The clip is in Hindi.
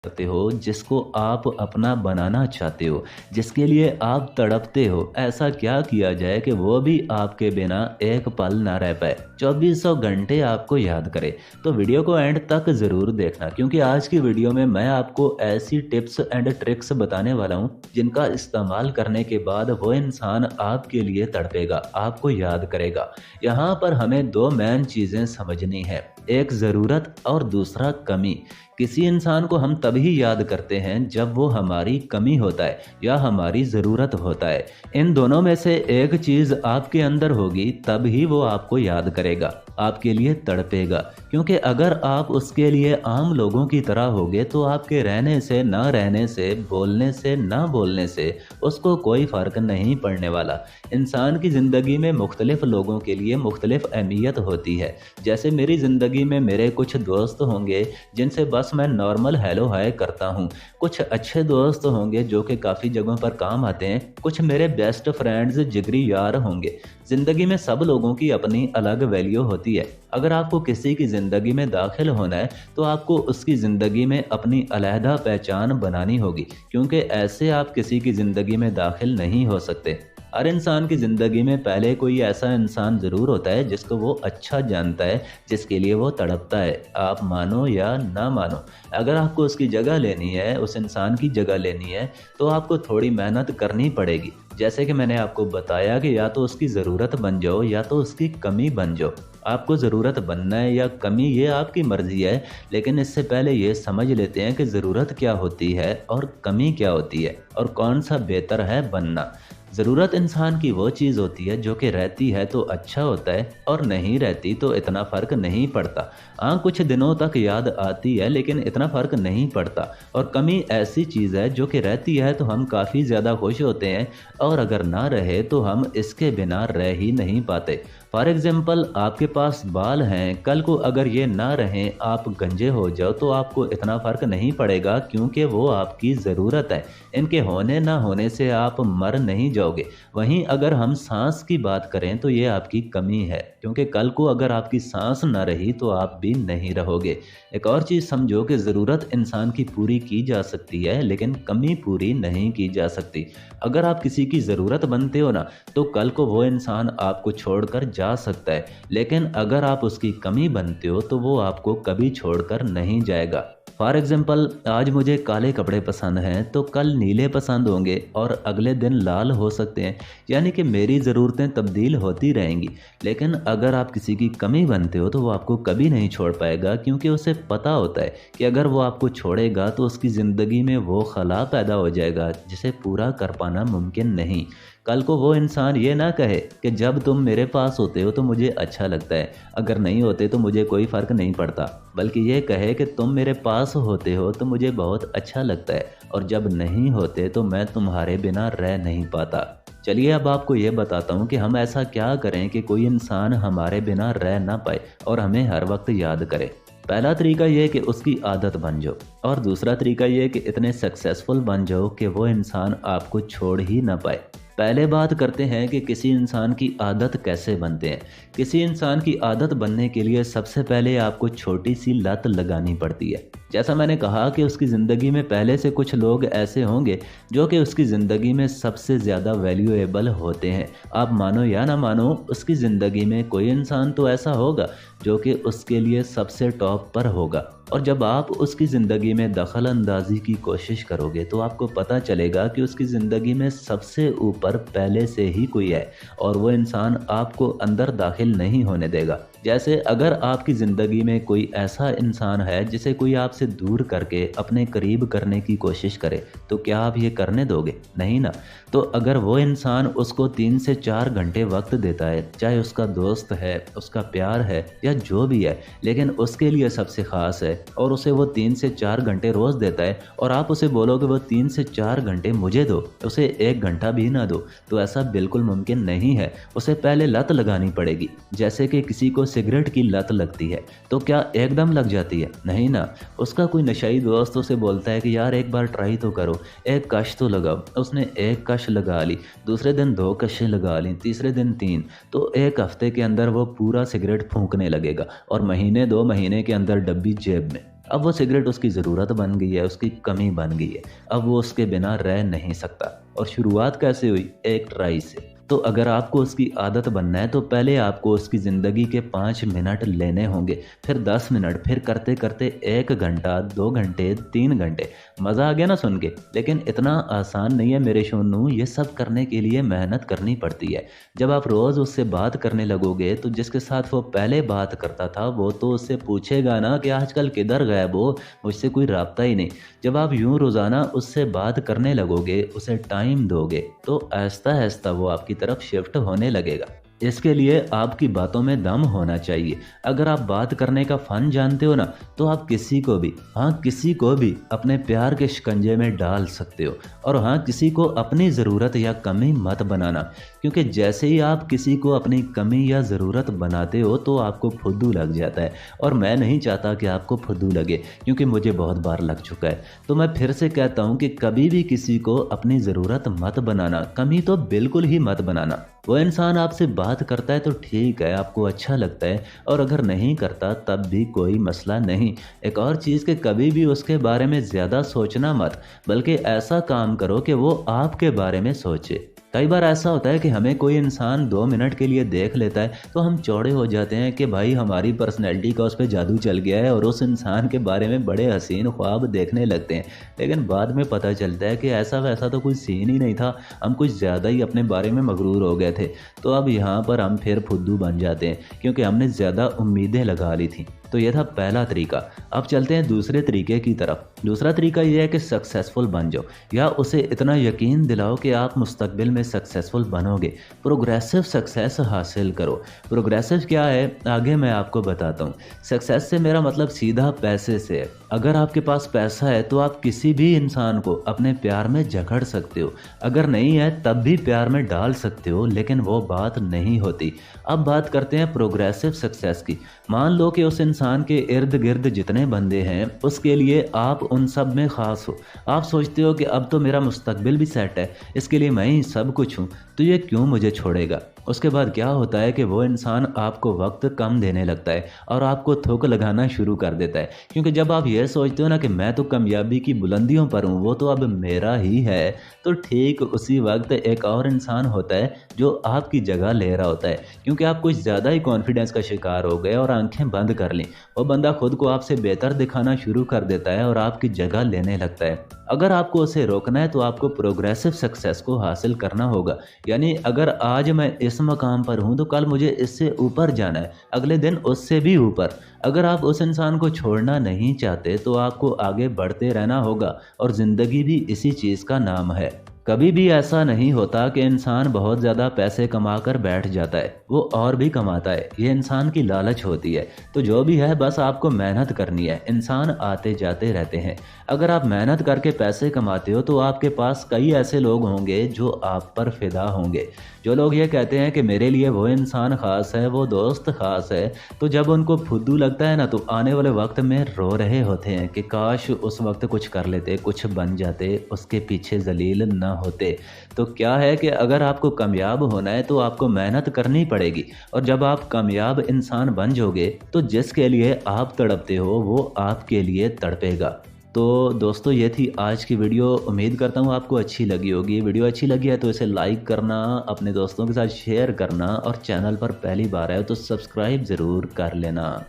करते हो, जिसको आप अपना बनाना चाहते हो, जिसके लिए आप तड़पते हो, ऐसा क्या किया जाए कि वो भी आपके बिना एक पल ना रह पाए, चौबीसों घंटे आपको याद करे। तो वीडियो को एंड तक ज़रूर देखना, क्योंकि आज की वीडियो में मैं आपको ऐसी टिप्स एंड ट्रिक्स बताने वाला हूँ जिनका इस्तेमाल करने के बाद वो इंसान आपके लिए तड़पेगा, आपको याद करेगा। यहाँ पर हमें दो मेन चीज़ें समझनी है, एक ज़रूरत और दूसरा कमी। किसी इंसान को हम तभी याद करते हैं जब वो हमारी कमी होता है या हमारी ज़रूरत होता है। इन दोनों में से एक चीज़ आपके अंदर होगी, तभी वो आपको याद करेगा, आपके लिए तड़पेगा। क्योंकि अगर आप उसके लिए आम लोगों की तरह होगे तो आपके रहने से, ना रहने से, बोलने से, ना बोलने से उसको कोई फ़र्क नहीं पड़ने वाला। इंसान की ज़िंदगी में मुख्तलिफ़ लोगों के लिए मुख्तलिफ़ अहमियत होती है। जैसे मेरी ज़िंदगी में मेरे कुछ दोस्त होंगे जिनसे बस मैं नॉर्मल हेलो हाय करता हूँ। कुछ अच्छे दोस्त होंगे जो कि काफ़ी जगहों पर काम आते हैं। कुछ मेरे बेस्ट फ्रेंड्स, जिगरी यार होंगे। ज़िंदगी में सब लोगों की अपनी अलग वैल्यू होती है। अगर आपको किसी की ज़िंदगी में दाखिल होना है तो आपको उसकी ज़िंदगी में अपनी अलहदा पहचान बनानी होगी, क्योंकि ऐसे आप किसी की ज़िंदगी में दाखिल नहीं हो सकते। हर इंसान की ज़िंदगी में पहले कोई ऐसा इंसान ज़रूर होता है जिसको वो अच्छा जानता है, जिसके लिए वो तड़पता है। आप मानो या ना मानो, अगर आपको उसकी जगह लेनी है, उस इंसान की जगह लेनी है, तो आपको थोड़ी मेहनत करनी पड़ेगी। जैसे कि मैंने आपको बताया कि या तो उसकी ज़रूरत बन जाओ या तो उसकी कमी बन जाओ। आपको ज़रूरत बनना है या कमी, ये आपकी मर्ज़ी है, लेकिन इससे पहले ये समझ लेते हैं कि ज़रूरत क्या होती है और कमी क्या होती है और कौन सा बेहतर है बनना। ज़रूरत इंसान की वो चीज़ होती है जो कि रहती है तो अच्छा होता है और नहीं रहती तो इतना फ़र्क नहीं पड़ता। हाँ, कुछ दिनों तक याद आती है लेकिन इतना फ़र्क नहीं पड़ता। और कमी ऐसी चीज़ है जो कि रहती है तो हम काफ़ी ज़्यादा खुश होते हैं, और अगर ना रहे तो हम इसके बिना रह ही नहीं पाते। फॉर एग्ज़ाम्पल, आपके पास बाल हैं, कल को अगर ये ना रहें, आप गंजे हो जाओ, तो आपको इतना फ़र्क नहीं पड़ेगा, क्योंकि वो आपकी ज़रूरत है। इनके होने ना होने से आप मर नहीं जाओगे। वहीं अगर हम सांस की बात करें तो ये आपकी कमी है, क्योंकि कल को अगर आपकी सांस ना रही तो आप भी नहीं रहोगे। एक और चीज़ समझो कि ज़रूरत इंसान की पूरी की जा सकती है, लेकिन कमी पूरी नहीं की जा सकती। अगर आप किसी की ज़रूरत बनते हो ना, तो कल को वो इंसान आपको छोड़कर जा सकता है, लेकिन अगर आप उसकी कमी बनते हो तो वो आपको कभी छोड़कर नहीं जाएगा। फॉर एग्ज़ाम्पल, आज मुझे काले कपड़े पसंद हैं तो कल नीले पसंद होंगे और अगले दिन लाल हो सकते हैं। यानी कि मेरी ज़रूरतें तब्दील होती रहेंगी। लेकिन अगर आप किसी की कमी बनते हो तो वो आपको कभी नहीं छोड़ पाएगा, क्योंकि उसे पता होता है कि अगर वो आपको छोड़ेगा तो उसकी ज़िंदगी में वो खला पैदा हो जाएगा जिसे पूरा कर पाना मुमकिन नहीं। कल को वो इंसान ये ना कहे कि जब तुम मेरे पास होते हो तो मुझे अच्छा लगता है, अगर नहीं होते तो मुझे कोई फ़र्क नहीं पड़ता। बल्कि ये कहे कि तुम मेरे पास होते हो तो मुझे बहुत अच्छा लगता है, और जब नहीं होते तो मैं तुम्हारे बिना रह नहीं पाता। चलिए अब आपको ये बताता हूँ कि हम ऐसा क्या करें कि कोई इंसान हमारे बिना रह ना पाए और हमें हर वक्त याद करे। पहला तरीका ये कि उसकी आदत बन जाओ, और दूसरा तरीका ये कि इतने सक्सेसफुल बन जाओ कि वो इंसान आपको छोड़ ही ना पाए। पहले बात करते हैं कि किसी इंसान की आदत कैसे बनते हैं। किसी इंसान की आदत बनने के लिए सबसे पहले आपको छोटी सी लत लगानी पड़ती है। जैसा मैंने कहा कि उसकी ज़िंदगी में पहले से कुछ लोग ऐसे होंगे जो कि उसकी ज़िंदगी में सबसे ज़्यादा वैल्यूएबल होते हैं। आप मानो या ना मानो, उसकी ज़िंदगी में कोई इंसान तो ऐसा होगा जो कि उसके लिए सबसे टॉप पर होगा। और जब आप उसकी ज़िंदगी में दखल अंदाजी की कोशिश करोगे तो आपको पता चलेगा कि उसकी ज़िंदगी में सबसे ऊपर पहले से ही कोई है, और वो इंसान आपको अंदर दाखिल नहीं होने देगा। जैसे अगर आपकी ज़िंदगी में कोई ऐसा इंसान है जिसे कोई आपसे दूर करके अपने करीब करने की कोशिश करे, तो क्या आप ये करने दोगे? नहीं ना। तो अगर वो इंसान उसको 3 से 4 घंटे वक्त देता है, चाहे उसका दोस्त है, उसका प्यार है या जो भी है, लेकिन उसके लिए सबसे ख़ास है, और उसे वो 3 से 4 घंटे रोज़ देता है, और आप उसे बोलो कि वो 3 से 4 घंटे मुझे दो, उसे 1 घंटा भी ना दो, तो ऐसा बिल्कुल मुमकिन नहीं है। उसे पहले लत लगानी पड़ेगी। जैसे कि किसी को सिगरेट की लत लगती है, तो क्या एकदम लग जाती है? नहीं ना। उसका कोई नशाई दोस्त उसे बोलता है कि यार एक बार ट्राई तो करो, एक कश तो लगाओ। उसने एक कश लगा ली, दूसरे दिन 2 कशें लगा ली, तीसरे दिन 3, तो 1 हफ्ते के अंदर वो पूरा सिगरेट फूंकने लगेगा, और महीने 2 महीने के अंदर डब्बी जेब में। अब वो सिगरेट उसकी ज़रूरत बन गई है, उसकी कमी बन गई है। अब वो उसके बिना रह नहीं सकता। और शुरुआत कैसे हुई? एक ट्राई से। तो अगर आपको उसकी आदत बनना है तो पहले आपको उसकी ज़िंदगी के 5 मिनट लेने होंगे, फिर 10 मिनट, फिर करते करते 1 घंटा, 2 घंटे, 3 घंटे। मज़ा आ गया ना सुन के? लेकिन इतना आसान नहीं है मेरे सोनू, ये सब करने के लिए मेहनत करनी पड़ती है। जब आप रोज़ उससे बात करने लगोगे तो जिसके साथ वो पहले बात करता था वो तो उससे पूछेगा ना कि आजकल किधर गायब हो, मुझसे कोई राब्ता ही नहीं। जब आप यूं रोज़ाना उससे बात करने लगोगे, उसे टाइम दोगे, तो आहिस्ता आहिस्ता वो आपकी तरफ शिफ्ट होने लगेगा। इसके लिए आपकी बातों में दम होना चाहिए। अगर आप बात करने का फन जानते हो ना, तो आप किसी को भी, हाँ किसी को भी अपने प्यार के शिकंजे में डाल सकते हो। और हाँ, किसी को अपनी ज़रूरत या कमी मत बनाना, क्योंकि जैसे ही आप किसी को अपनी कमी या ज़रूरत बनाते हो तो आपको फुद्दू लग जाता है। और मैं नहीं चाहता कि आपको फुद्दू लगे, क्योंकि मुझे बहुत बार लग चुका है। तो मैं फिर से कहता हूँ कि कभी भी किसी को अपनी ज़रूरत मत बनाना, कमी तो बिल्कुल ही मत बनाना। वो इंसान आपसे बात करता है तो ठीक है, आपको अच्छा लगता है, और अगर नहीं करता तब भी कोई मसला नहीं। एक और चीज़ कि कभी भी उसके बारे में ज़्यादा सोचना मत, बल्कि ऐसा काम करो कि वो आपके बारे में सोचे। कई बार ऐसा होता है कि हमें कोई इंसान 2 मिनट के लिए देख लेता है तो हम चौड़े हो जाते हैं कि भाई हमारी पर्सनैलिटी का उस पर जादू चल गया है, और उस इंसान के बारे में बड़े हसीन ख्वाब देखने लगते हैं। लेकिन बाद में पता चलता है कि ऐसा वैसा तो कोई सीन ही नहीं था, हम कुछ ज़्यादा ही अपने बारे में मगरूर हो गए थे। तो अब यहाँ पर हम फिर फुद्दू बन जाते हैं, क्योंकि हमने ज़्यादा उम्मीदें लगा ली थी। तो यह था पहला तरीका। अब चलते हैं दूसरे तरीके की तरफ। दूसरा तरीका यह है कि सक्सेसफुल बन जाओ, या उसे इतना यकीन दिलाओ कि आप मुस्तकबिल में सक्सेसफुल बनोगे। प्रोग्रेसिव सक्सेस हासिल करो। प्रोग्रेसिव क्या है, आगे मैं आपको बताता हूँ। सक्सेस से मेरा मतलब सीधा पैसे से है। अगर आपके पास पैसा है तो आप किसी भी इंसान को अपने प्यार में जकड़ सकते हो, अगर नहीं है तब भी प्यार में डाल सकते हो, लेकिन वो बात नहीं होती। अब बात करते हैं प्रोग्रेसिव सक्सेस की। मान लो कि उस इंसान के इर्द गिर्द जितने बंदे हैं उसके लिए आप उन सब में ख़ास हो। आप सोचते हो कि अब तो मेरा मुस्तकबिल भी सेट है, इसके लिए मैं ही सब कुछ हूँ, तो ये क्यों मुझे छोड़ेगा। उसके बाद क्या होता है कि वो इंसान आपको वक्त कम देने लगता है और आपको थूक लगाना शुरू कर देता है, क्योंकि जब आप ये सोचते हो ना कि मैं तो कामयाबी की बुलंदियों पर हूँ, वो तो अब मेरा ही है, तो ठीक उसी वक्त एक और इंसान होता है जो आपकी जगह ले रहा होता है, क्योंकि आप कुछ ज़्यादा ही कॉन्फिडेंस का शिकार हो गए और आंखें बंद कर लीं। वो बंदा खुद को आपसे बेहतर दिखाना शुरू कर देता है और आपकी जगह लेने लगता है। अगर आपको उसे रोकना है तो आपको प्रोग्रेसिव सक्सेस को हासिल करना होगा। यानी अगर आज मैं इस मकाम पर हूँ तो कल मुझे इससे ऊपर जाना है, अगले दिन उससे भी ऊपर। अगर आप उस इंसान को छोड़ना नहीं चाहते तो आपको आगे बढ़ते रहना होगा, और ज़िंदगी भी इसी चीज़ का नाम है। कभी भी ऐसा नहीं होता कि इंसान बहुत ज़्यादा पैसे कमा कर बैठ जाता है, वो और भी कमाता है। ये इंसान की लालच होती है। तो जो भी है, बस आपको मेहनत करनी है। इंसान आते जाते रहते हैं। अगर आप मेहनत करके पैसे कमाते हो तो आपके पास कई ऐसे लोग होंगे जो आप पर फिदा होंगे। जो लोग ये कहते हैं कि मेरे लिए वो इंसान ख़ास है, वो दोस्त ख़ास है, तो जब उनको फुद्दू लगता है ना तो आने वाले वक्त में रो रहे होते हैं कि काश उस वक्त कुछ कर लेते, कुछ बन जाते, उसके पीछे जलील ना होते। तो क्या है कि अगर आपको कामयाब होना है तो आपको मेहनत करनी पड़ेगी, और जब आप कामयाब इंसान बन जाओगे तो जिसके लिए आप तड़पते हो वो आपके लिए तड़पेगा। तो दोस्तों, ये थी आज की वीडियो। उम्मीद करता हूँ आपको अच्छी लगी होगी। वीडियो अच्छी लगी है तो इसे लाइक करना, अपने दोस्तों के साथ शेयर करना, और चैनल पर पहली बार आए तो सब्सक्राइब ज़रूर कर लेना।